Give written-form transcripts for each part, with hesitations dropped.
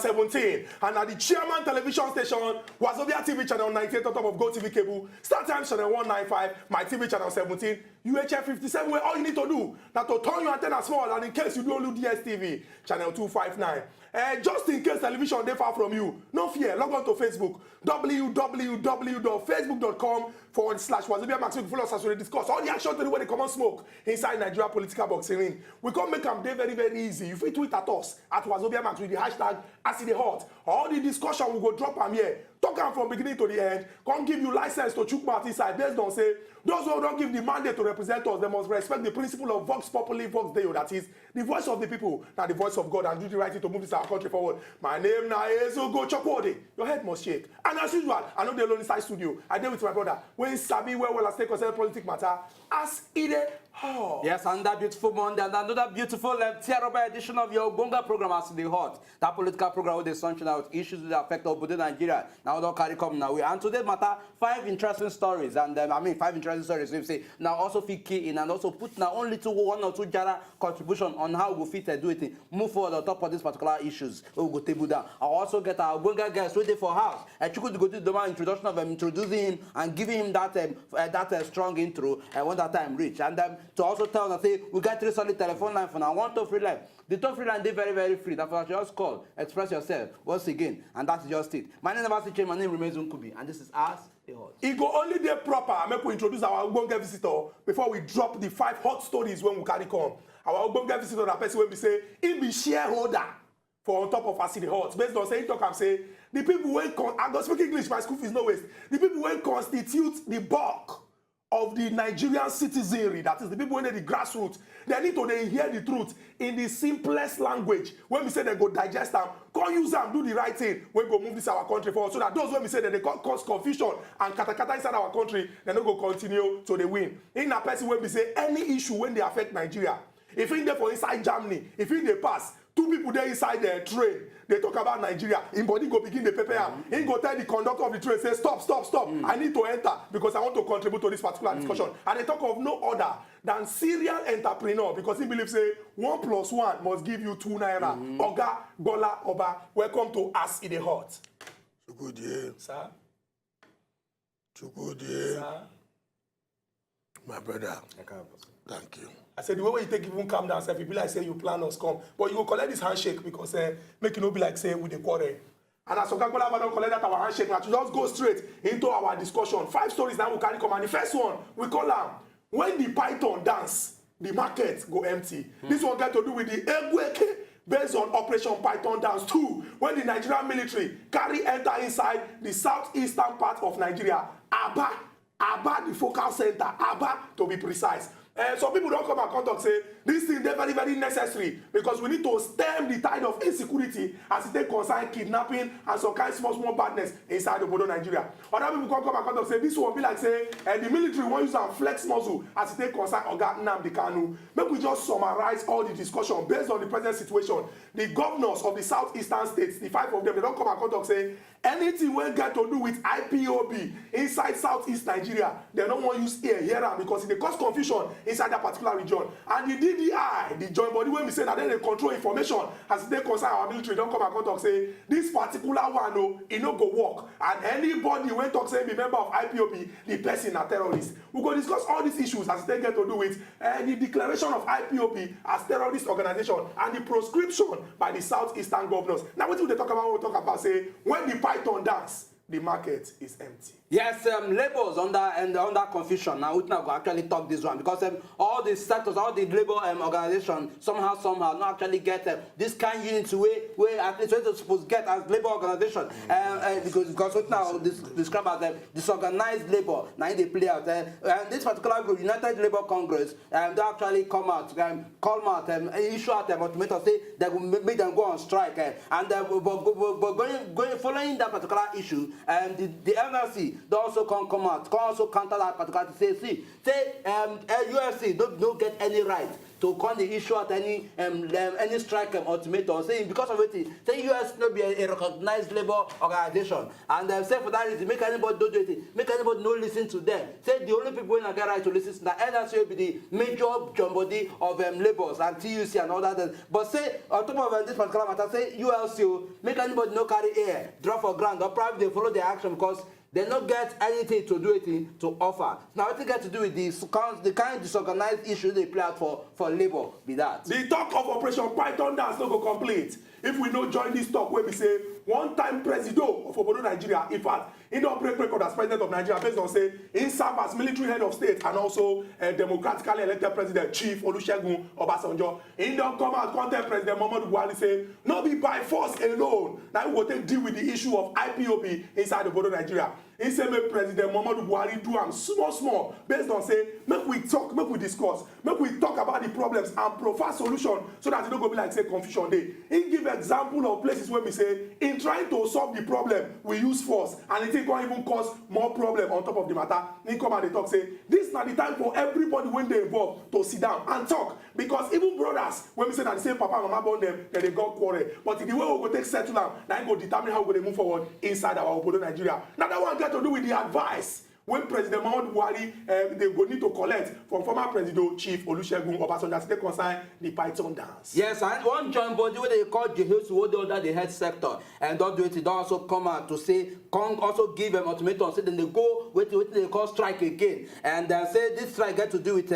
17. And at the Chairman Television Station, Wazobia TV channel 98 on top of Go TV cable, Star Times channel 195, My TV channel 17, UHF 57, where all you need to do now to turn your antenna small, and in case you don't look DSTV, channel 259. Just in case television they far from you, no fear, log on to Facebook, www.facebook.com/Wazobia Max. You follow us as we discuss all the action to the way they come on smoke inside Nigeria political boxing ring. We can make them very, very easy. You fit tweet at us at Wazobia Max with the hashtag #AskIDeHot. All the discussion will go drop them here. Talk them from beginning to the end. Can't give you license to chook mouth inside. Based on say those who don't give the mandate to represent us, they must respect the principle of Vox Populi, Vox Deo. That is the voice of the people, not the voice of God, and do the right thing to move this our country forward. My name now is Ugo Chokwode. Your head must shake. And as usual, I know the alone inside studio. I deal with my brother. When Sabi well as take concern politics matter, AskIDeHot. Yes, and that beautiful Monday and another beautiful terrible edition of your Ogbonge program, AskIDeHot. That political program with the sunshine out issues that affect all Obodo Nigeria. Now don't carry come now. And today matter 5 interesting stories, and 5 interesting stories. We say now also fit key in and also put now only to 1 or 2 jara contribution on how we fit do it. Move forward on top of these particular issues. We go table down. I also get our Ogbonge guest ready for house. I could go to the introduction of him, introducing him and giving him that strong intro. When that time reach, and to also tell us say we got 3 solid telephone line for now. 1 toll free line. The toll free line they very, very free. That's why just call, express yourself once again, and that's just it. My name is Abasi. My name remains Nkubi, and this is AskIDeHot. It go only day proper. I make we introduce our Ogbonge visitor before we drop the 5 hot stories when we carry come. Our Ogbonge visitor, that person when we say he be shareholder for on top of AskIDeHot. Based on saying talk and say the people when I go speak English, my school fees no waste. The people when constitute the bulk of the Nigerian citizenry, that is the people when they're the grassroots, they need to hear the truth in the simplest language. When we say they go digest them, go use them, do the right thing, when we go move this our country forward. So that those when we say that they cause confusion and katakata inside our country, they don't go continue to the win. In a person when we say any issue when they affect Nigeria, if in there for inside Germany, if in they pass, 2 people there inside the train, they talk about Nigeria. In body go begin the paper. He go tell the conductor of the train, say stop. I need to enter because I want to contribute to this particular discussion. And they talk of no other than serial entrepreneur because he believes say 1 + 1 must give you 2 naira. Oga Bola Oba, welcome to AskIDeHot. Chukudi. Sir. Chukudi. Sir. My brother. Thank you. I said the way you take even calm down, self, it be like say you plan us come, but you go collect this handshake because make it not be like say with the quarrel. And as Okakola don't collect that our handshake, now to just go straight into our discussion. 5 stories now we carry come, and the first one we call them when the python dance, the market go empty. This one got to do with the Egweke based on Operation Python Dance 2, when the Nigerian military carry enter inside the southeastern part of Nigeria, Aba, the focal center, Aba to be precise. Some people don't come and contact say this thing is very, very necessary because we need to stem the tide of insecurity as it concern kidnapping and some kind of small badness inside the Obodo Nigeria. Other people come and contact say this will be like say the military want use and flex muscle as it concern Oga Nnamdi Kanu. Make we just summarize all the discussion based on the present situation. The governors of the southeastern states, the 5 of them, they don't come and contact say anything we get to do with IPOB inside southeast Nigeria, they don't want to use here because it cause confusion inside that particular region. And the DDI, the joint body, when we say that they control information as they concern our military, don't come and contact say this particular one, no, it no go work. And anybody when talk say be member of IPOB, the person a terrorist. We go discuss all these issues as they get to do with the declaration of IPOB as terrorist organization and the proscription by the southeastern governors. Now what do they talk about when we talk about say when the python dance, the market is empty. Yes, labels under confusion. Now we not go actually talk this one because all the sectors, all the labor organization somehow not actually get this kind of unity where at least we're supposed to get as labor organization because what now described as disorganized labor. Now they play out and this particular group, United Labour Congress, they actually come out, call out, issue out them ultimatum say they will make them go on strike and but going following that particular issue And the NLC they also come out, can also counter that particular to say, UFC don't get any right to call the issue at any strike ultimatum, saying because of it, say US not be a recognized labor organization, and say for that reason, make anybody don't do it, make anybody no listen to them. Say the only people who get right to listen to the NLC will be the major body of labours and TUC and all that. But say on top of this particular matter, say ULC make anybody no carry air, drop for ground, or probably they follow their action because they don't get anything to do it to offer. Now, what it got to do with the kind of disorganized issue they play out for labor, be that. The talk of Operation Python dance no go complete. If we no join this talk where we say one-time president of Obodo Nigeria, in fact, he don't break record as president of Nigeria based on say he serve as military head of state and also democratically elected president Chief Olusegun Obasanjo. He don't come out content President Muhammadu Buhari say no be by force alone. Now we will take deal with the issue of IPOB inside Obodo Nigeria. He say make President Muhammadu Buhari do am small based on say make we talk, make we discuss, make we talk about the problems and provide solution so that it don't go be like say confusion day. He give example of places where we say in trying to solve the problem we use force and it can even cause more problem on top of the matter. He come and they talk say this na the time for everybody when they involved to sit down and talk because even brothers when we say that the same papa and mama born them then they got quarrel but the way we go take settle down now it go determine how we go move forward inside our Obodo Nigeria. Now that one get to do with the advice when President Muhammadu Buhari they go need to collect from former President Chief Olusegun Obasanjo to take concern the Python dance. Yes, and one joint body where they call Jehosu hold under the health sector and don't do it, they don't also come out to say, come also give them ultimatum, say then they go with they call strike again. And say this strike got to do with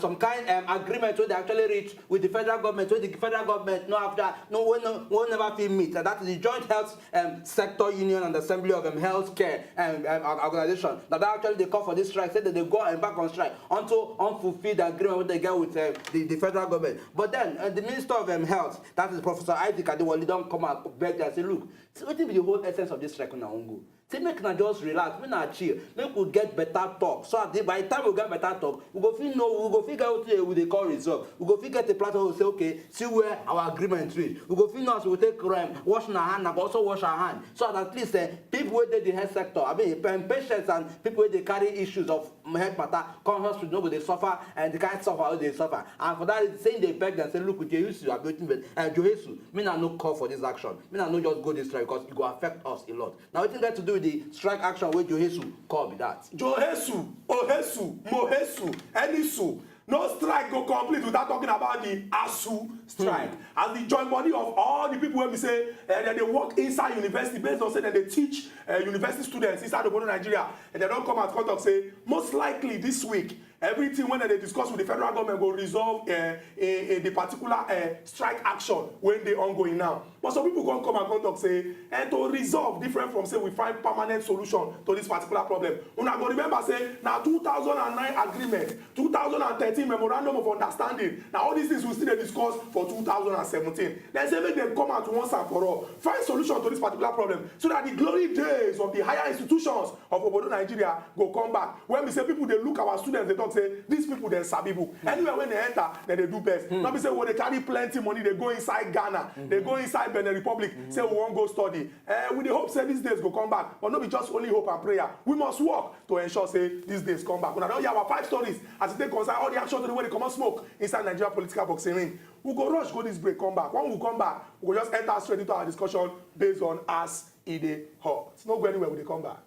some kind agreement where they actually reach with the federal government, where the federal government no never feel meet. And that is the Joint Health Sector Union and Assembly of Healthcare Organization. Now that actually they call for this strike, say that they go and back on strike until unfulfilled agreement they get with the federal government. But then the Minister of Health, that is Professor Isaac Adewale, don't come out beg and say, look, what will be the whole essence of this strike on our own go? Say make na just relax, make na chill, make we get better talk. So that by the time we get better talk, we go figure out what they call result. We go figure the platform will say, okay, see where our agreement reach. We go figure out we take wash our hand and also wash our hand. So that at least people who the health sector, I mean patients and people who they carry issues of health matter, come hospital, nobody they suffer and they can't suffer how they suffer. And for that saying they beg and say, look, with Jehosu, I'm waiting with Jehosu, me na no call for this action. Me na no just go this strike because it will affect us a lot. Now what got to do with the strike action where Jehosu call be that? Jehosu, Ohesu, Mohesu, Enisu. No strike go complete without talking about the ASU strike. And the joint body of all the people when we say that they work inside university based on say that they teach university students inside Obodo Nigeria and they don't come out contact say most likely this week everything when they discuss with the federal government will resolve the particular strike action when they ongoing now. But some people come and contact say to resolve different from say we find permanent solution to this particular problem. Una go remember say now 2009 agreement, 2013 memorandum of understanding. Now all these things we still discuss for 2017. Then say make them come out once and for all, find solution to this particular problem so that the glory days of the higher institutions of Obodo Nigeria go come back. When we say people they look our students they talk say these people they sabi book. Anywhere when they enter then they do best. Not be say when they carry plenty money they go inside Ghana, they go inside Benin Republic, say we won't go study. We hope say these days go come back, but not be just only hope and prayer. We must work to ensure say these days come back. When I don't hear our 5 stories as they concern all the action to the way they come and smoke inside Nigeria political boxing ring. We go rush go this break come back. When we come back, we go just enter straight into our discussion based on as it dey hot. It's not go anywhere when they come back.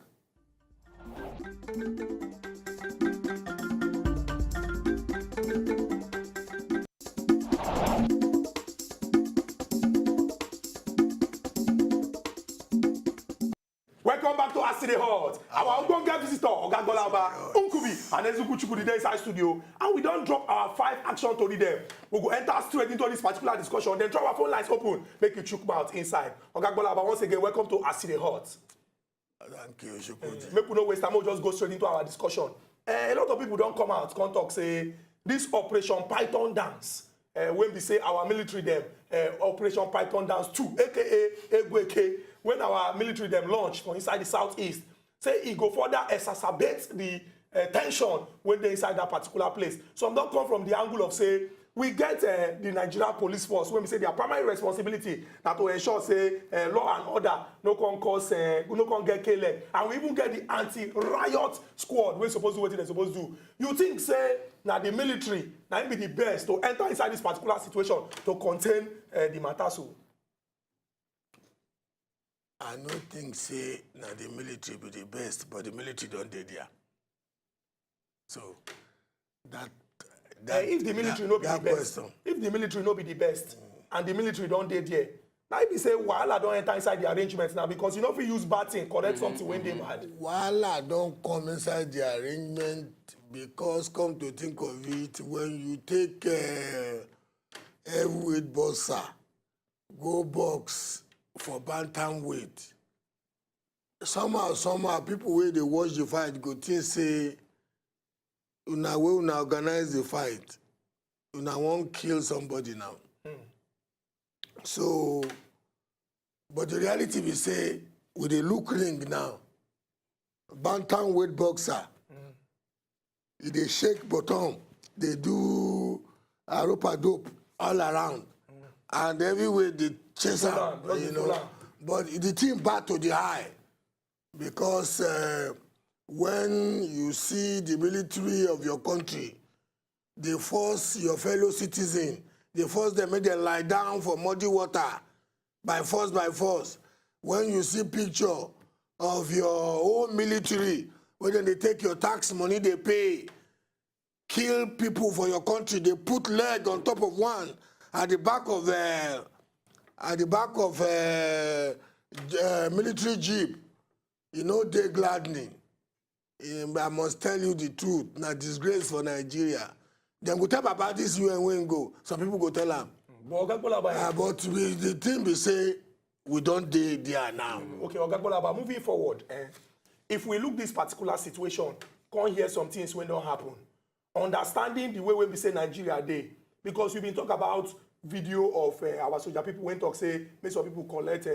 Welcome back to Aside Hot. Our Ogbonge visitor, Oga Golaba, Nkubi, and Ezuku Chukwu dey inside studio. And we don't drop our 5 action to read them. We go enter straight into this particular discussion, then drop our phone lines open, make you chook mouth inside. Oga Golaba, once again, welcome to Aside Hot. Thank you, Shukudi. Make we no waste time, we'll just go straight into our discussion. A lot of people don't come out, come talk, say, this Operation Python dance, when we say our military them, Operation Python dance 2, aka Egweke, when our military them launch from inside the southeast, say it go further exacerbate the tension when they inside that particular place. Some don't come from the angle of say we get the Nigerian police force when we say their primary responsibility na to ensure say law and order no con cause no con get killed, and we even get the anti-riot squad wey suppose do wetin dem suppose do. You think say na the military na im be the best to enter inside this particular situation to contain the matter so? I no think say na the military be the best, but the military don't dey there. So that If the military no be the best, question. if the military no be the best, and the military don dey there, na if be say wahala don enter inside the arrangement now, because you no fit use bad thing correct something when dey bad. Wahala don't come inside the arrangement because, come to think of it, when you take heavyweight boxer go box for bantamweight, somehow people wey dey watch the fight go think say una wey una organize the fight, una wan kill somebody now. So, but the reality be say we dey look ring now, bantamweight boxer, e dey shake bottom, dey do rope-a-dope all around, and everywhere dey chase am, you know. But the thing bad to the eye because when you see the military of your country, they force your fellow citizen, they force them, make them lie down for muddy water by force. When you see picture of your own military, when they take your tax money, they pay, kill people for your country, they put leg on top of one at the back of military jeep, you know, they gladdening. I must tell you the truth, na disgrace for Nigeria. Dem go tell about this UN when go. Some people go tell them. But The thing be say we don't dey there now. Okay, Oga Gbolaba, moving forward, if we look this particular situation, come hear some things when don't happen. Understanding the way we say Nigeria dey, because we've been talking about video of our soldier people when talk say make some people collect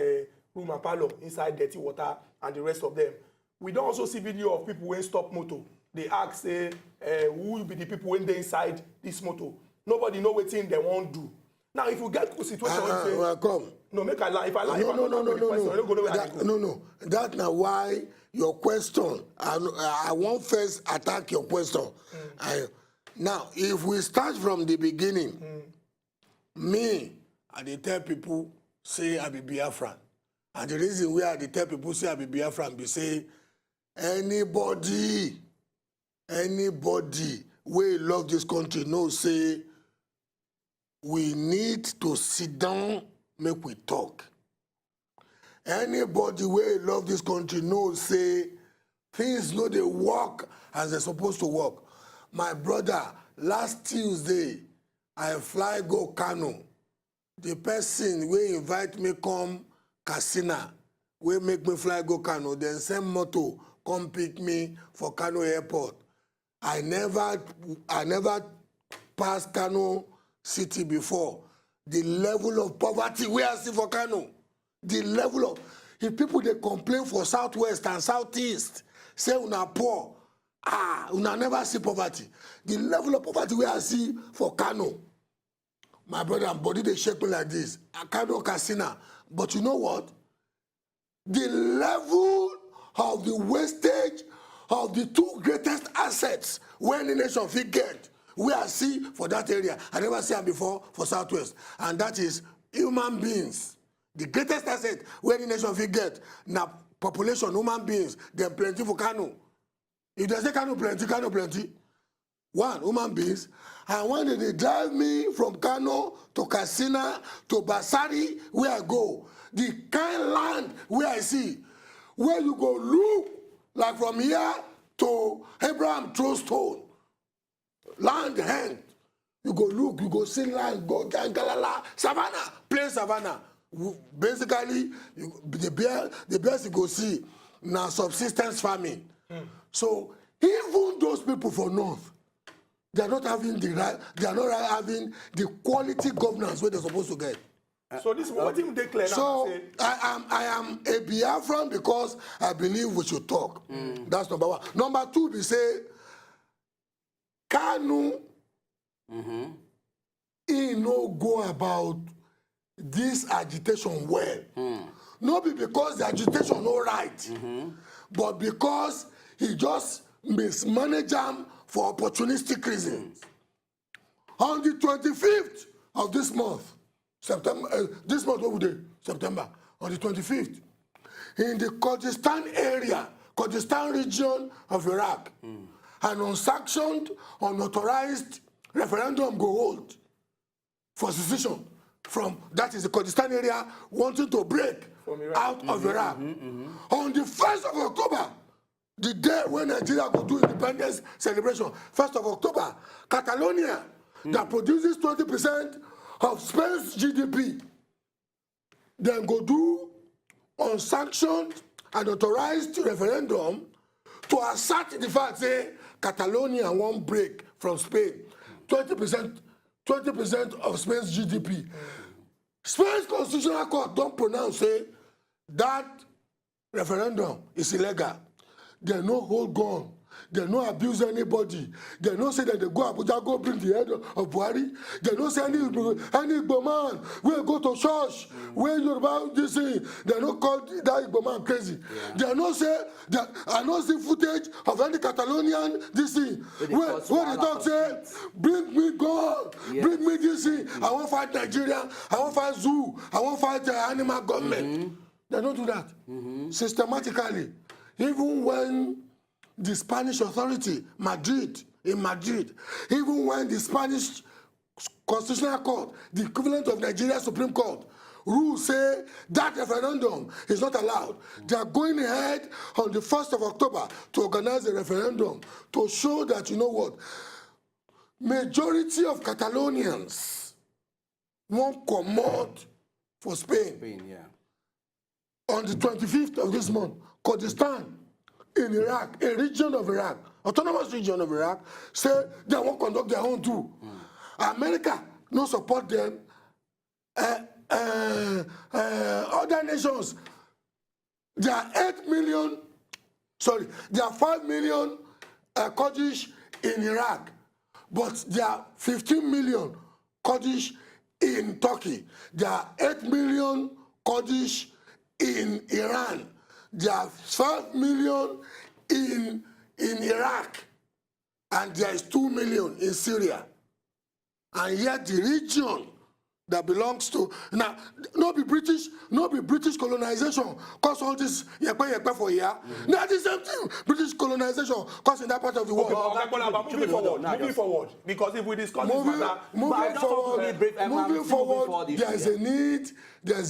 room and parlor inside dirty water and the rest of them. We don't also see video of people when stop motor. They ask say who will be the people when they inside this motor. Nobody know what thing they won't do. Now if you get to a situation Well, come. no, make I lie. If I lie, No. That's not why your question. I won't first attack your question. Now, if we start from the beginning, me, I dey tell people say I be Biafran, and the reason why I dey tell people say I be Biafran be say anybody wey love this country know say we need to sit down, make we talk. Anybody wey love this country know say things no dey work as they're supposed to work. My brother, last Tuesday, I fly go Kano. The person wey invite me come Katsina, wey make me fly go Kano, then send motor come pick me for Kano airport. I never passed Kano city before. The level of poverty we are see for Kano, the level of, if people they complain for southwest and southeast, say una poor, una never see poverty. The level of poverty we are see for Kano, my brother, and body they shake me like this. Kano Katsina, but you know what? The level of the wastage of the two greatest assets when the nation fit get, we are see for that area. I never see them before for Southwest, and that is human beings. The greatest asset when the nation fit get, now population, human beings, them plenty for Kano. If they say Kano plenty. One, human beings. And when they drive me from Kano to Katsina to Basari, where I go, the kind land where I see, where you go look, like from here to Abraham Trostone, land hand, you go look, you go see land, go Galala, Savannah, plain Savannah. Basically, the best you go see now subsistence farming. So even those people for North, they are not having the right, they are not having the quality governance where they're supposed to get. So this is what you declare now. So I am a Biafran because I believe we should talk. That's number one. Number two, we say Kanu he no go about this agitation well. Not be because the agitation no right, but because he just mismanage them for opportunistic reasons. On the 25th of this month, September, this month what day? September, on the 25th, in the Kurdistan area, Kurdistan region of Iraq, an unsanctioned, unauthorized referendum go hold for secession from, that is the Kurdistan area, wanting to break out of Iraq. On the 1st of October, the day when Nigeria go do independence celebration, 1st of October, Catalonia, that produces 20% of Spain's GDP, then go do unsanctioned and authorized referendum to assert the fact say Catalonia won't break from Spain. 20% of Spain's GDP. Spain's constitutional court don't pronounce say that referendum is illegal. They no hold gun. They no abuse anybody. They no say that they go Abuja, go bring the head of Buhari. They no say any Igbo man will go to church. Where you about this thing? They no call that Igbo man crazy. They no say that I no see footage of any Catalonian this thing. Where they talk say, bring me God, bring me this thing. I won't fight Nigeria. I won't fight zoo. I won't fight animal government. They don't do that systematically. Even when the Spanish authority, in Madrid, even when the Spanish Constitutional Court, the equivalent of Nigeria Supreme Court, rules say that referendum is not allowed. They are going ahead on the 1st of October to organize a referendum to show that, you know what, majority of Catalonians won't come out for Spain. On the 25th of this month, Kurdistan in Iraq, a region of Iraq, autonomous region of Iraq, say they won't conduct their own too. America no support them. Other nations, there are 8 million, sorry, there are 5 million Kurdish in Iraq, but there are 15 million Kurdish in Turkey. There are 8 million Kurdish in Iran. There are 12 million in Iraq, and there is 2 million in Syria. And yet the region that belongs to, now, no be British colonization cause all this yekpe for here. Now the same thing, British colonization causing that part of the world. Moving forward, because if we discuss this matter, moving forward, there's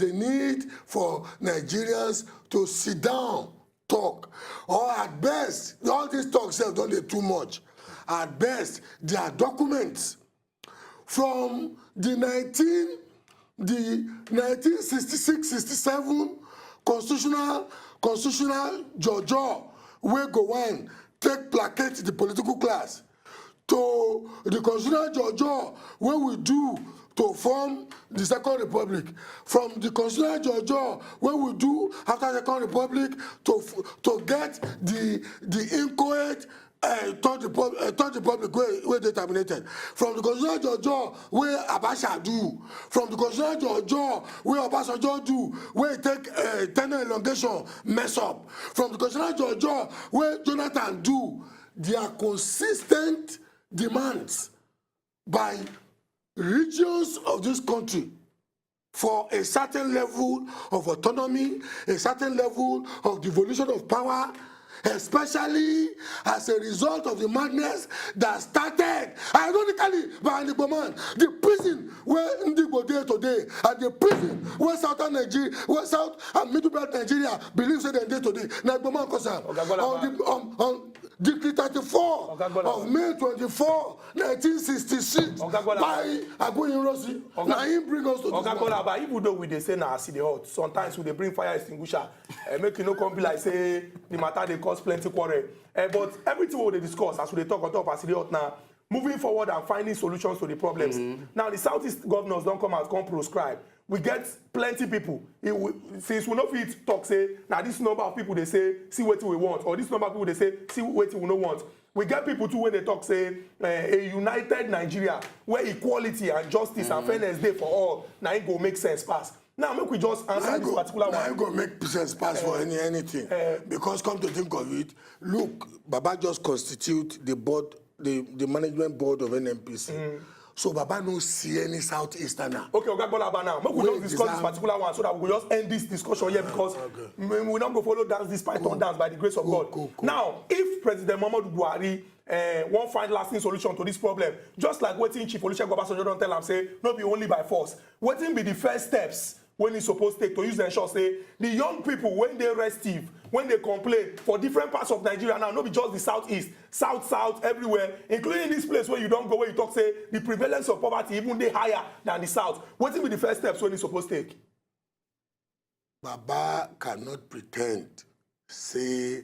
a need for Nigerians to sit down, talk, or at best, all these talks don't be too much. At best, there are documents from the 1966-67 constitutional Jojo, where go on take placate the political class, to the constitutional Jojo, where we do to form the Second Republic, from the constitutional Jojo, where we do after the Second Republic to get the inchoate Third Republic where they terminated. From the constitutional Jojo where Abacha do. From the constitutional Jojo where Obasanjo do. Where take tenure elongation mess up. From the constitutional Jojo where Jonathan do. There are consistent demands by regions of this country for a certain level of autonomy, a certain level of devolution of power, especially as a result of the madness that started ironically by Igbo man. The prison where Ndigbo dey today and the prison where Southern Nigeria, where South and Middle Belt Nigeria believes that they dey today. Na Igbo man cause am. On Decree 34 of May 24, 1966 by Aguiyi-Ironsi. Na him bring us to this moment. But even though we dey say na see the hot, sometimes we dey bring fire extinguisher, make you no come be like say the matter dey cause plenty quarrel. But everything we dey discuss as we dey talk on top as the hot now, moving forward and finding solutions to the problems. Now the Southeast governors don't come proscribe. We get plenty people. Since we no fit talk say now this number of people they say see what we want, or this number of people they say see what we no want. we get people too when they talk say a united Nigeria where equality and justice and fairness dey for all. Now it go make sense pass. Now make we just answer this particular one. Now I go make sense pass for anything. Because come to think of it, look, Baba just constitute the board, the management board of NNPC. So Baba no see any Southeasterner. Okay, Oga Gbolaba now. Make we just discuss this particular one so that we just end this discussion here because we not go follow dance this python dance by the grace of God. Cool. Now, if President Muhammadu Buhari won't find lasting solution to this problem, just like wetin Chief Olusegun Obasanjo don tell am say no be only by force, wetin be the first steps when e suppose take to use to ensure say the young people when they restive, when they complain for different parts of Nigeria now, no be just the southeast, south, everywhere, including this place where you don't go, where you talk say the prevalence of poverty even dey higher than the south. Wetin be the first steps when e suppose take? Baba cannot pretend say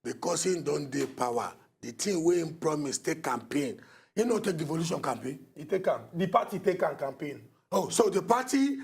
because he don't dey power, the thing wey him promise take campaign. He no take devolution campaign. He take am. The party take am campaign. Oh, so the party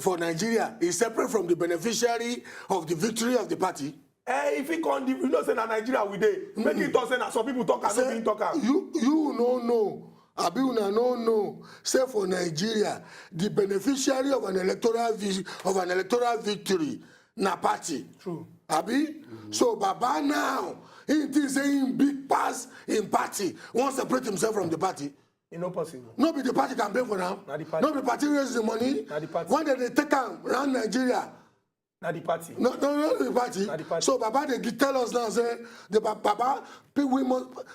for Nigeria is separate from the beneficiary of the victory of the party? If he can't, you know, say na Nigeria we dey. Make it talk say na some people talk and no be talk am. You no know. Abi una no know. Say for Nigeria, the beneficiary of an electoral victory na party. True. Abi? So Baba now, he thinks saying big pass in party, won't separate himself from the party. It's not possible. No be the party campaign for now. Na the party. No be the party raise the money. Na the party. When they take am around Nigeria. Na the party. No, the party. Na the party. So Baba they tell us now say the Baba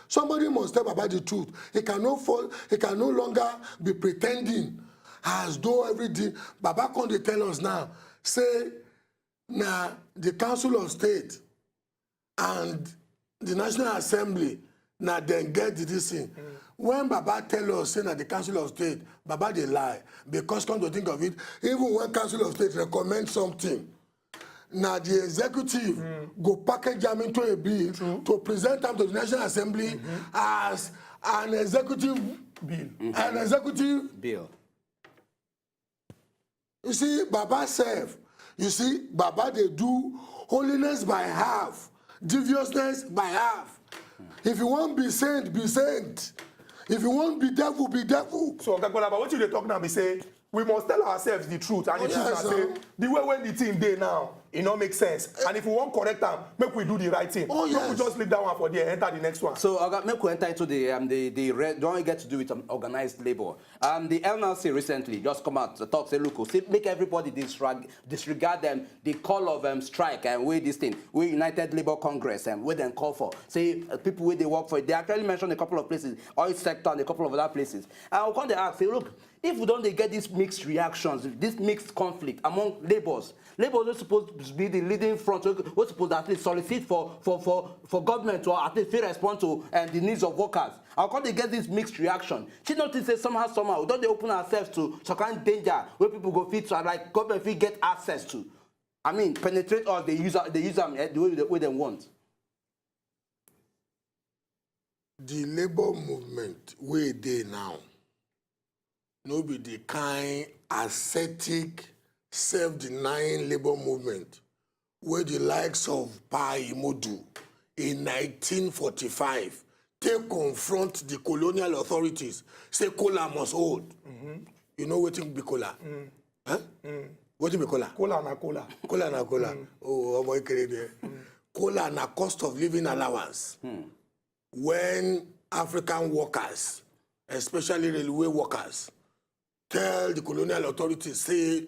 somebody must tell Baba the truth. He cannot fall. He can no longer be pretending as though everything. Baba come they tell us now say na the Council of State and the National Assembly na then get this thing. When Baba tell us say na the Council of State, Baba they lie because come to think of it, even when Council of State recommend something. Now the executive go package them into a bill to present them to the National Assembly as an executive Bill. An executive Bill. You see, Baba self. You see, Baba they do holiness by half, deviousness by half. If you want be saint, be saint. If you want be devil, be devil. So Oga Gbolaba, what you dey talk now be say we must tell ourselves the truth, and the truth na say the way when the thing dey now, it no make sense. And if we want correct am, make we do the right thing. Oh, yes. Make we just leave that one for there, enter the next one. So, make we enter into the don't get to do with organized labor. The NLC recently just come out to talk, say, look, say, make everybody disregard them, the call of strike and way this thing, we United Labour Congress and where then call for. Say, people where they work for it. They actually mentioned a couple of places, oil sector and a couple of other places. And I'll come to ask, say, look, if we don't get these mixed reactions, this mixed conflict among labours are supposed to be the leading front. We're supposed to at least solicit for government to at least respond to the needs of workers. How come they get this mixed reaction? She noticed that somehow, we don't they open ourselves to some kind of danger where people go fit to like government fit get access to. I mean, penetrate us, they use them the way they want. The labor movement where they now. No be the kind ascetic, self-denying labor movement where the likes of Pa Imodu in 1945 take confront the colonial authorities, say cola must hold. You know what be cola? Huh? What be cola? Cola na cola. Cola na cola. Oh, boy, cola na cost of living allowance. When African workers, especially railway workers, tell the colonial authorities, say,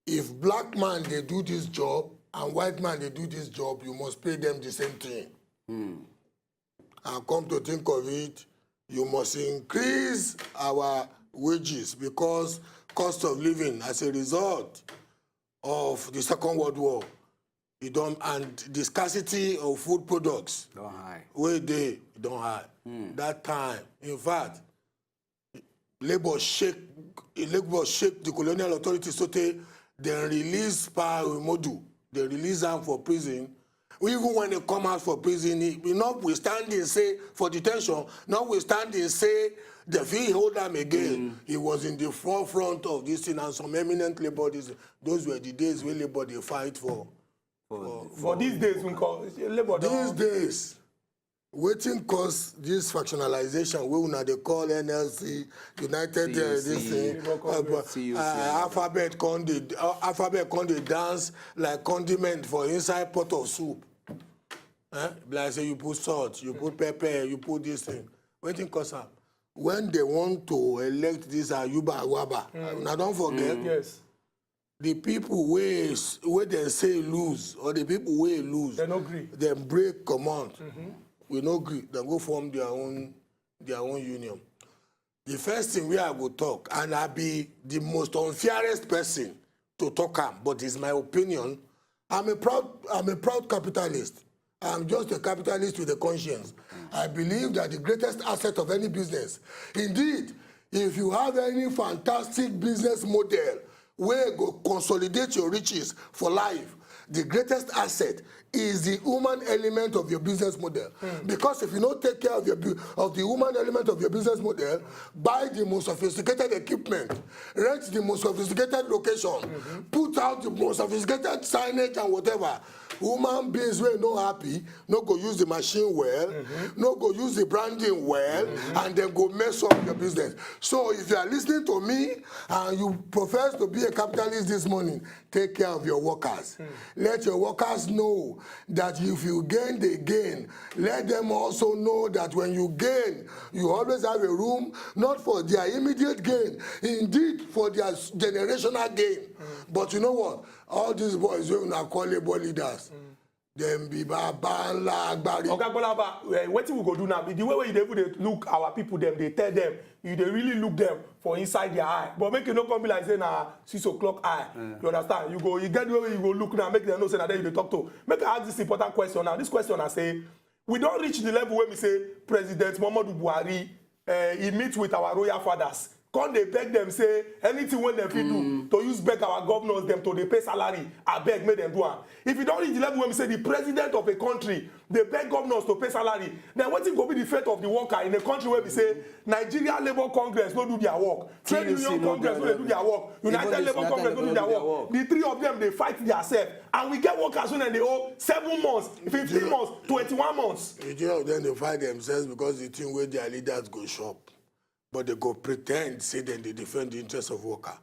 if black man they do this job and white man they do this job, you must pay them the same thing. And come to think of it, you must increase our wages because cost of living as a result of the Second World War, and the scarcity of food products, Don't high. where they don't high. That time, in fact, Labour shake the colonial authorities so they release Pa Imodu. They release them for prison. Even when they come out for prison, notwithstanding say for detention, notwithstanding say the fee hold them again. He was in the forefront of this thing, and some eminent labor. Those were the days when labor they fight for For these days, we call labor. these days. Waiting cause this factionalization wey una dey call NLC, United this thing, alphabet con dey dance like condiment for inside pot of soup. Like say you put salt, you put pepper, you put this thing. Waiting cause am. When they want to elect this Ayuba Awaba, una don't forget. Yes. The people wey dem say lose, or the people wey lose, They no agree. dem break command. We no agree. Dem go form their own union. The first thing wey I go talk, and I be the most unfairest person to talk am, but it's my opinion. I'm a proud capitalist. I'm just a capitalist with a conscience. I believe that the greatest asset of any business, indeed, if you have any fantastic business model where go consolidate your riches for life, the greatest asset is the human element of your business model. Because if you don't take care of the human element of your business model, buy the most sophisticated equipment, rent the most sophisticated location, put out the most sophisticated signage and whatever, human beings wey no happy, no go use the machine well, no go use the branding well, and then go mess up your business. So if you are listening to me and you profess to be a capitalist this morning, take care of your workers. Let your workers know that if you gain, they gain. Let them also know that when you gain, you always have a room, not for their immediate gain, indeed for their generational gain. But you know what? All these boys wey una call labor leaders, dem be baba ńlá agbárí. Oga Gbolaba, wetin we go do now? The way you dey look our people, them, they tell them, you dey really look them for inside their eye. But make you no come be like say na 6 o'clock eye. You understand? You get the way you go look now, make them know say na there you dey talk to. Make I ask this important question now. This question I say, we don reach the level where we say President Muhammadu Buhari, he meet with our royal fathers. Come they beg them say anything when them fit do to use beg our governors them to they pay salary. I beg make them do am. If you don't reach the level when we say the president of a country they beg governors to pay salary, then what is going to be the fate of the worker in a country where we say Nigeria Labour Congress no do their work, Trade Union Congress no do their work, United Labour Congress no do their work. The three of them they fight themselves, and we get workers when they owe 7 months, 15 months, 21 months. The three of them they fight themselves because the thing where their leaders go shop. But they go pretend, say that they defend the interests of worker.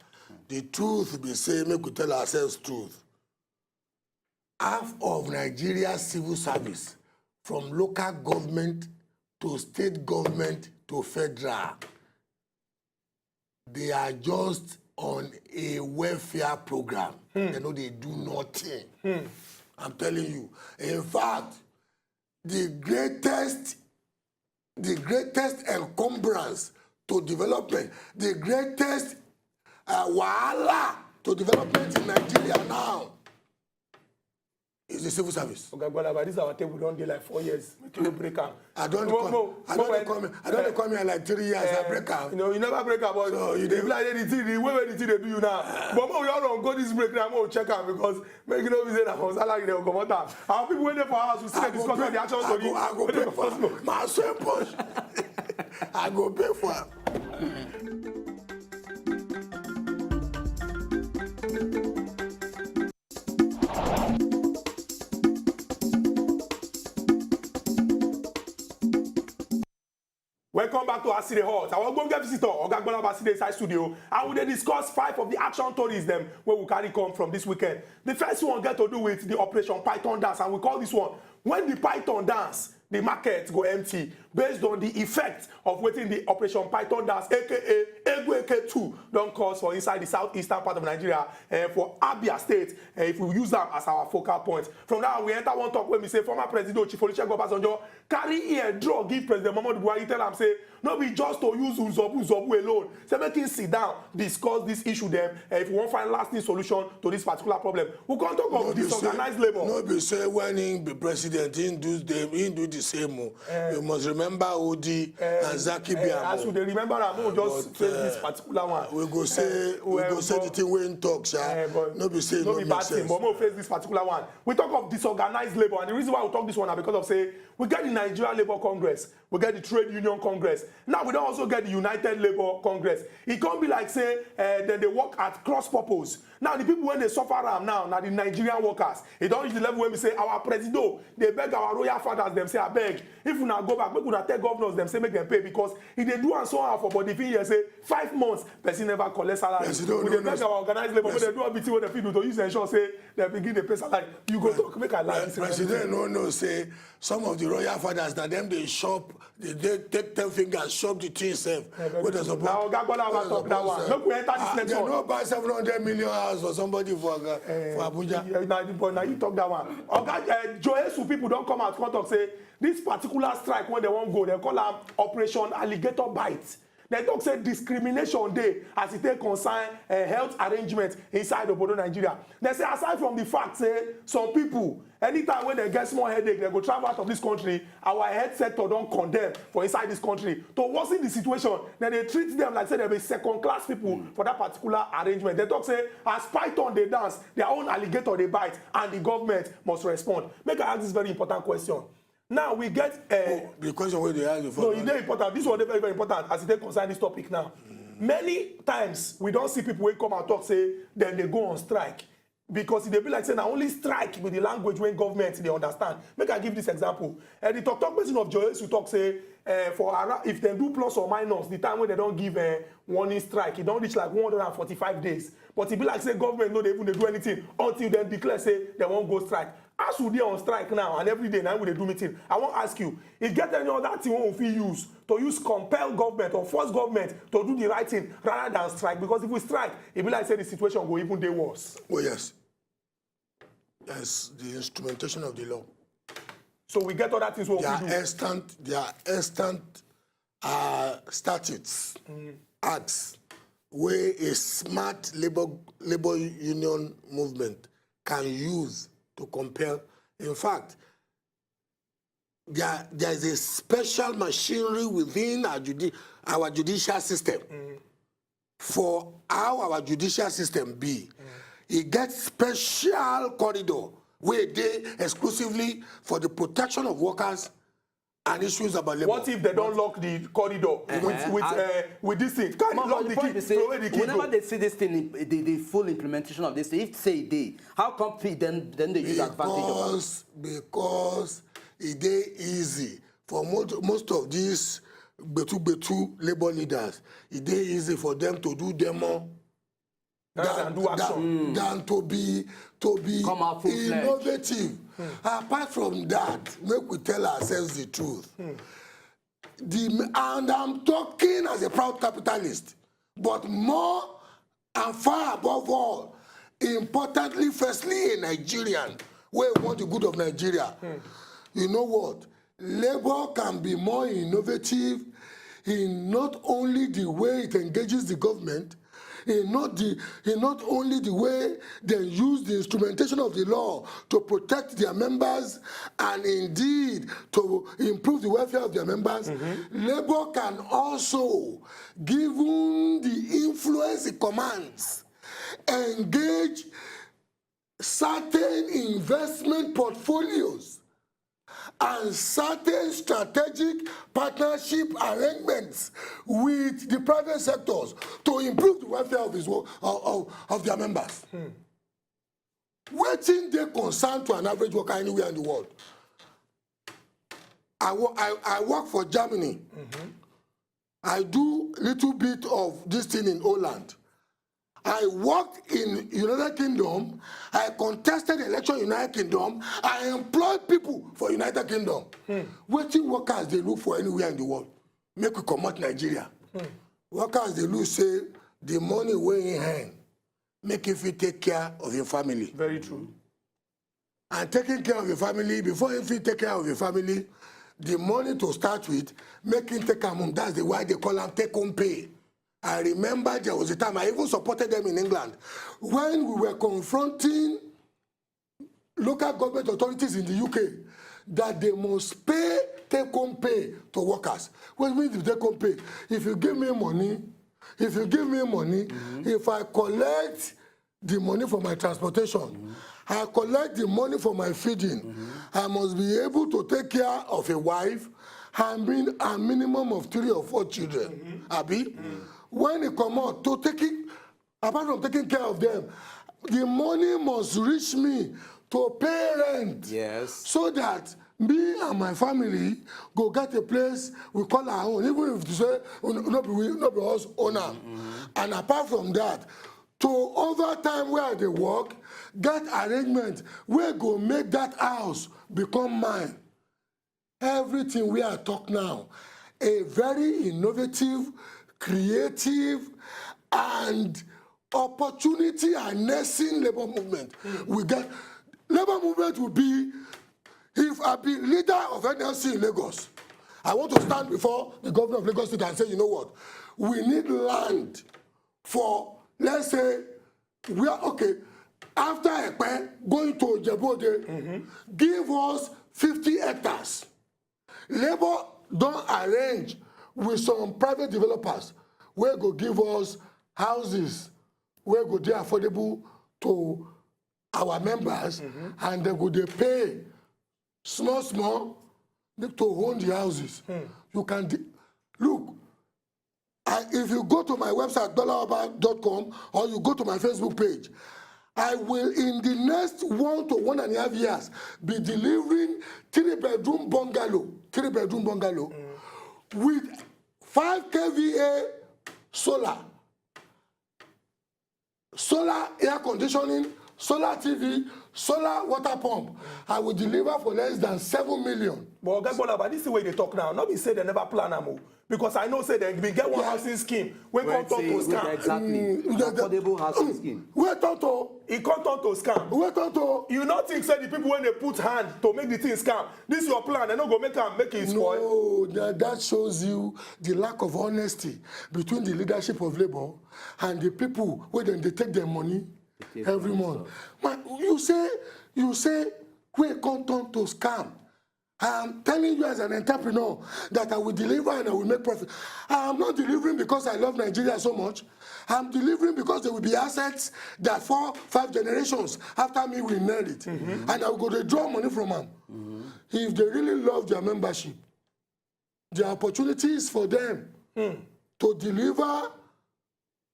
The truth be say, make we tell ourselves truth. Half of Nigeria's civil service, from local government to state government to federal, they are just on a welfare program. They know they do nothing. I'm telling you. In fact, the greatest encumbrance to development, the greatest wahala to development in Nigeria now is the civil service. Okay, but this is our table don dey like 4 years. Make you no break am. I don't come here like 3 years. I break am. You know, you never break am, but So you dey like the way the thing they do you now. But more we all run go this break now, more check am because make you know we say that from salary they go comot am. Our people wey dey for house we still dey discuss the action story. I go pay for am. My same push. I go pay for am. Welcome back to Aside Hot. Our ogbonge visitor, Oga Gbolaba Aside inside studio, and we dey discuss 5 of the action stories them where we carry come from this weekend. The first one get to do with the Operation Python dance, and we call this one when the Python dance, the market go empty based on the effect of wetin the Operation Python dance, aka Egweke 2, don cause for inside the southeastern part of Nigeria for Abia State. If we use them as our focal point. From now we enter one talk when we say former President Chief Olusegun Obasanjo carry ear draw give President Muhammadu Buhari, tell am say no be just to use Uzobu alone. Say make him sit down, discuss this issue them. If we wan find lasting solution to this particular problem. We can't talk of disorganized labor. No be say when he be president, he do the same. You must remember Odi and Zaki Biamo. As we remember, I will just say this particular one. We go say the thing when he talks, no be say no be bad thing, but we'll face this particular one. We talk of disorganized labor, and the reason why we talk this one is because of say we get the Nigeria Labour Congress, we get the Trade Union Congress. Now we don't also get the United Labour Congress. It can't be like say then they work at cross purpose. Now the people when they suffer now the Nigerian workers. It don't reach the level where we say our president, they beg our royal fathers, them say I beg. If we now go back, we could tell governors them say make them pay because if they do and so on for body fee here say 5 months, person never collect salary. Yes, we they beg our organized labor, yes. They do everything what the people to use ensure say they begin to pay salary. You go talk make a lie. President no say some of the royal fathers that them they shop, they take 10 fingers, shop the tree itself. Now Gagbola will talk that one. Look, we enter this next one. They no buy 700 million house for somebody for Abuja. Now you talk that one. Joesu people don't come out front of say this particular strike when they won't go, they call them Operation Alligator Bite. They talk say discrimination day as it take concern health arrangements inside Obodo Nigeria. They say aside from the fact say some people anytime when they get small headache they go travel out of this country, our health sector don't condemn for inside this country to worsen the situation. Then they treat them like say they be second class people for that particular arrangement. They talk say as python they dance, their own alligator they bite, and the government must respond. Make I ask this very important question. Now we get the question where they ask before. No, it's very important. This one is very, very important as it concern this topic now. Many times we don't see people who come and talk say then they go on strike. Because they be like saying, I only strike with the language when government they understand. Make I give this example. The talk person of Joesu talk say if they do plus or minus the time when they don't give a warning strike, it don't reach like 145 days. But it be like say government no they even they do anything until they declare say they won't go strike. As we dey on strike now and every day now we dey do meeting, I want to ask you, if get any other thing we fit use to compel government or force government to do the right thing rather than strike? Because if we strike, it be like say the situation go even dey worse. Oh yes. Yes, the instrumentation of the law. So we get other things we do. There are instant statutes, acts, where a smart labor union movement can use to compel. In fact, there is a special machinery within our judicial system for how our judicial system be. It gets special corridor where they exclusively for the protection of workers and issues about labor. What if they don't lock the corridor with this thing? Can't lock the key? Say, whenever they see this thing, the full implementation of this thing, if say they, how come then they use advantage of it? Because it is easy for most of these betu labor leaders. It is easy for them to do demo than to be innovative. Apart from that, make we tell ourselves the truth. And I'm talking as a proud capitalist, but more and far above all, importantly, firstly, a Nigerian, where we want the good of Nigeria. You know what? Labor can be more innovative in not only the way it engages the government, in not only the way they use the instrumentation of the law to protect their members and indeed to improve the welfare of their members. Labor can also, given the influence it commands, engage certain investment portfolios and certain strategic partnership arrangements with the private sectors to improve the welfare of their members. Wetin dey concern to an average worker anywhere in the world? I work for Germany. I do little bit of this thing in Holland. I worked in United Kingdom. I contested election in United Kingdom. I employed people for United Kingdom. Wetin workers they look for anywhere in the world? Make we comot Nigeria. Workers they look say the money wey in hand make you fit take care of your family. Very true. And taking care of your family, before you fit take care of your family, the money to start with, making take home. That's the why they call them take home pay. I remember there was a time I even supported them in England when we were confronting local government authorities in the UK that they must pay take-home pay to workers. What means take-home pay? If you give me money, if I collect the money for my transportation, I collect the money for my feeding, I must be able to take care of a wife, and bring a minimum of 3 or 4 children, abi, when it come out to taking, apart from taking care of them, the money must reach me to pay rent. Yes. So that me and my family go get a place we call our own, even if you say not be us owner. And apart from that, to over time where they work, get arrangement where go make that house become mine. Everything we are talking now, a very innovative, creative, and opportunity harnessing labor movement. We get labor movement will be, if I be leader of NLC in Lagos, I want to stand before the governor of Lagos State and say, you know what, we need land for, let's say, we are okay. After Epe, going to Ojebode, give us 50 hectares. Labor don't arrange with some private developers where go give us houses where go they affordable to our members, and they go they pay small to own the houses. You can look. If you go to my website dollaroba.com or you go to my Facebook page, I will in the next 1 to 1.5 years be delivering 3-bedroom bungalow, with 5 kVA solar air conditioning, solar TV, solar water pump. I will deliver for less than 7 million. But Ogagbola, this is the way they talk now. Not be say they never plan am, because I know say they get one housing scheme when come turn to scam. Exactly. Affordable housing scheme. Wait to it come turn to scam. Wait to You not think say the people when they put hand to make the thing scam. This your plan. They not go make it spoil. no, that shows you the lack of honesty between the leadership of Labour and the people where they take their money every month. Man, you say we come turn to scam. I am telling you as an entrepreneur that I will deliver and I will make profit. I am not delivering because I love Nigeria so much. I am delivering because there will be assets that 4-5 generations after me will inherit. And I will go to draw money from them. If they really love their membership, the opportunities for them to deliver,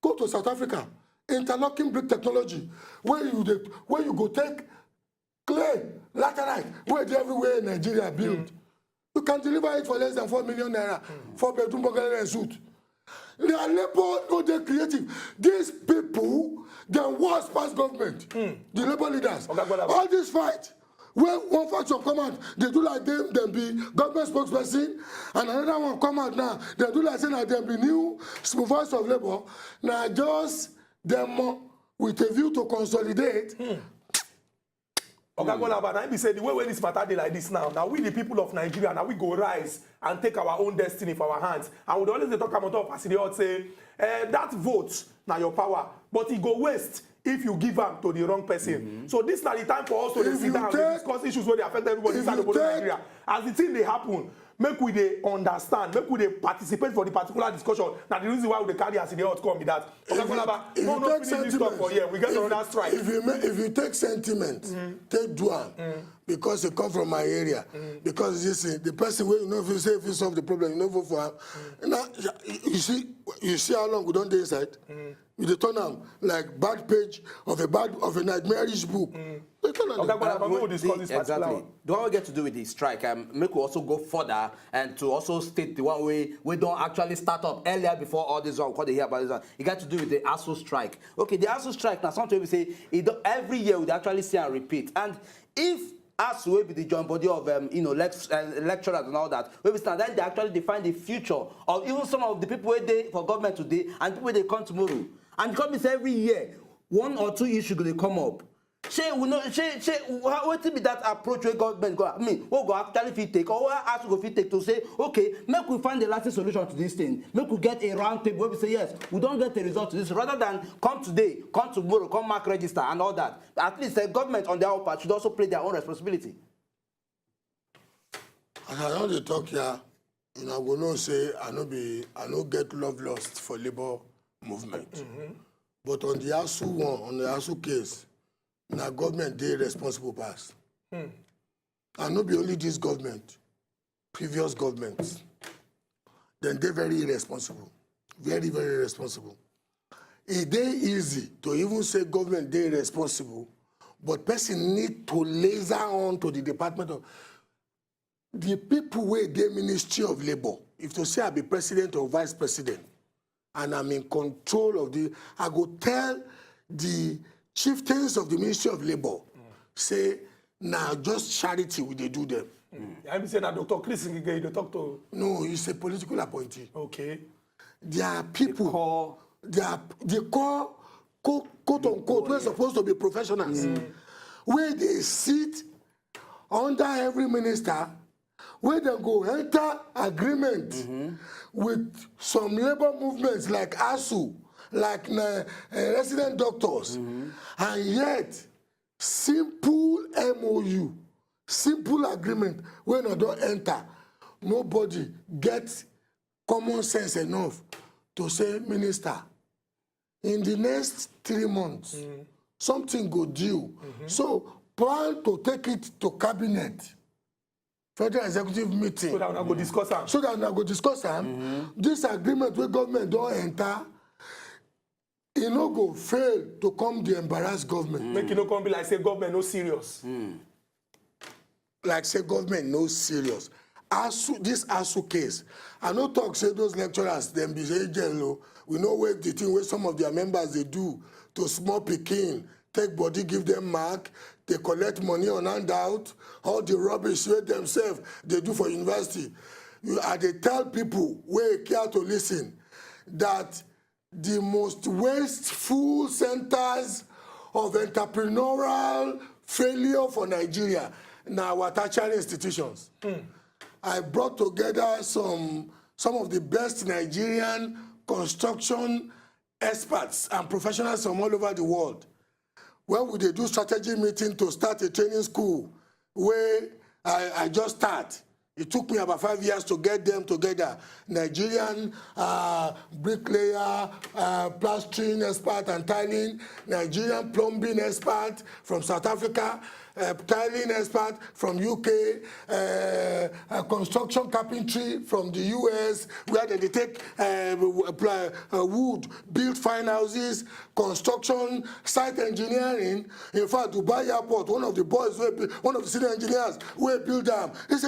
go to South Africa, interlocking brick technology, where you go take clay, laterite, where they everywhere in Nigeria build. You can deliver it for less than 4 million naira, 4-bedroom bungalow and suit. They are labor, no, they're creative. These people, they're worse past government. The labor leaders. All this fight, where one faction come out, they do like them be government spokesperson, and another one come out now, they do like saying that them be new voice of labor. Now just them with a view to consolidate. Ogagbola, but I be say the way this matter dey like this now we the people of Nigeria, now we go rise and take our own destiny for our hands. And we always dey talk about top as they all say, that vote now your power, but it go waste if you give am to the wrong person. So this na the time for us to sit down and discuss issues where they affect everybody inside the Nigeria. As the thing they happen, make we dey understand, make we dey participate for the particular discussion. Now the reason why we dey carry as the outcome be that. Ogagbola, no finish this talk for here. We get another strike. If you take sentiment, take dual, because it come from my area, because the person where you know if you say if you solve the problem, you know vote for him. Now you see how long we don't dey inside. We dey turn am like bad page of a nightmarish book. Ogagbola, we will discuss this particular Exactly. one. The one we get to do with the strike, make we also go further and to also state the one we don't actually start up earlier before all this one, what they hear about this one. It got to do with the ASU strike. Okay, the ASU strike, now sometimes we say, every year we actually see and repeat. And if ASU will be the joint body of lecturers and all that, we stand then they actually define the future of even some of the people where they for government today and people they come tomorrow. And because every year, 1 or 2 issues going to come up. What be that approach where government go? I mean, what go actually fit take, or what ASU go fit take to say, okay, make we find the lasting solution to this thing. Make we get a round table where we say yes, we don't get a result to this, rather than come today, come tomorrow, come mark register and all that. At least the government on their own part should also play their own responsibility. As I know the talk here, go know say I no get love lost for labor movement. But on the ASU one, on the ASU case, now government they responsible pass. And not be only this government. previous governments. Then they're very irresponsible. Very, very irresponsible. It's very easy to even say government they're irresponsible, but person need to laser on to the Department of the people where the Ministry of Labor. If to say I be president or vice president, and I'm in control of the, I go tell the chieftains of the Ministry of Labor, say, now just charity will they do them. I'm saying that Dr. Chris Ngige, you talk to. No, he's a political appointee. Okay. There are people, they call, quote unquote, we're supposed to be professionals, where they sit under every minister, where they go enter agreement with some labor movements like ASU, like resident doctors, and yet simple MOU, simple agreement, when I don't enter, nobody gets common sense enough to say, Minister, in the next 3 months, something go due. So plan to take it to cabinet, federal executive meeting. So that we go discuss them. So that we go discuss them. This agreement where government don't enter, it no go fail to come the embarrassed government. Make it no come be like say government no serious. Like say government no serious. ASU, this ASU case, I no talk say those lecturers them be say jail. We know where the thing where some of their members they do to small pikin, take body, give them mark, they collect money on handout, all the rubbish where themselves they do for university. They tell people where care to listen that the most wasteful centers of entrepreneurial failure for Nigeria now our tertiary institutions. I brought together some of the best Nigerian construction experts and professionals from all over the world. When we do strategy meeting to start a training school where I just start. It took me about 5 years to get them together. Nigerian bricklayer, plastering expert and tiling, Nigerian plumbing expert from South Africa, tiling expert from UK, construction carpentry from the US, where they take wood, build fine houses, construction, site engineering. In fact, Dubai Airport, one of the boys, one of the senior engineers, who built them. He's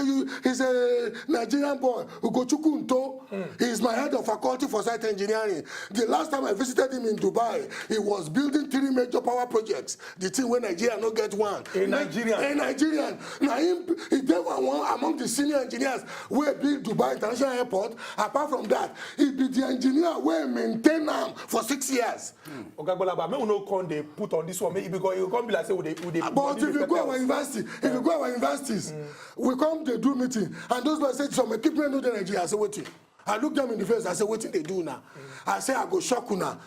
a Nigerian boy, Ugochukwu Nto. He's my head of faculty for site engineering. The last time I visited him in Dubai, he was building 3 major power projects. The thing where Nigeria no get one. A Nigerian. Now he gave one among the senior engineers who built Dubai International Airport. Apart from that, he be the engineer who maintain them for 6 years. Okay, but me no come they put on this one. Maybe because you come be like say we they. But if you go our university, if you go our universities, we come they do meeting, and those guys say some equipment no dey Nigeria. I say waiting. I look them in the face. I say wetin they do now. I say I go shock una.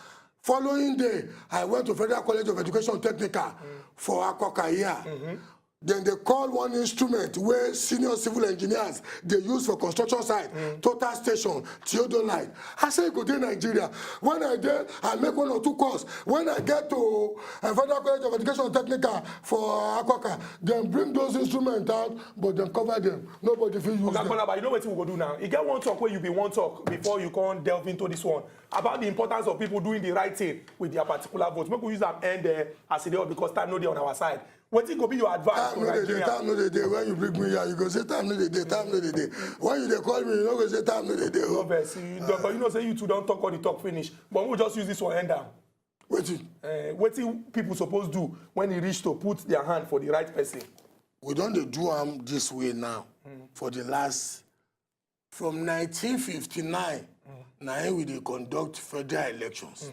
Following day, I went to Federal College of Education Technical for Akoka here. Then they call one instrument where senior civil engineers they use for construction site, Total Station, Theodolite. I say go to Nigeria. When I there, I make 1 or 2 calls. When I get to Federal College of Education Technical for Akoka, then bring those instruments out, but then cover them. Nobody will use them. But you know what we go do now? You get one talk where you be one talk before you can delve into this one about the importance of people doing the right thing with their particular votes. Make we use them end as it is because time no dey on our side. What is going to be your advice to Nigeria? Time no dey. When you bring me here, you go say time no dey. Time no dey. When you dey call me, you no go say time no dey. No vex. But you know say you two don't talk all the talk finish. But we'll just use this one end down. What people supposed to do when they reach to put their hand for the right person? We don't do them this way now. For the last, from 1959, now we dey conduct federal elections.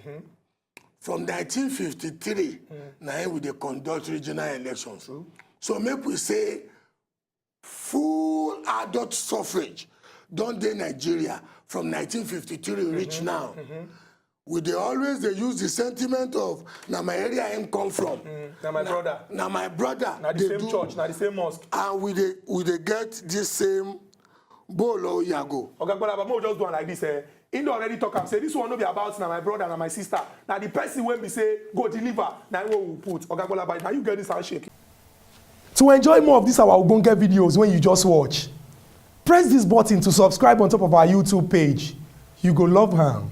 From 1953, now we dey conduct regional elections. So make we say full adult suffrage don dey Nigeria from 1953 reach now. We dey always they use the sentiment of na my area I come from. Na my brother. Na my brother. Na the same church, na the same mosque. And we dey get this same bolo yago. Okay, but we'll just do it like this. He already talk and say this one no be about na my brother and my sister. Now the person when we say go deliver, now what we put. Okay, but now you get this handshake. To enjoy more of these our Ogbonge videos when you just watch, Press this button to subscribe on top of our YouTube page. You go love am.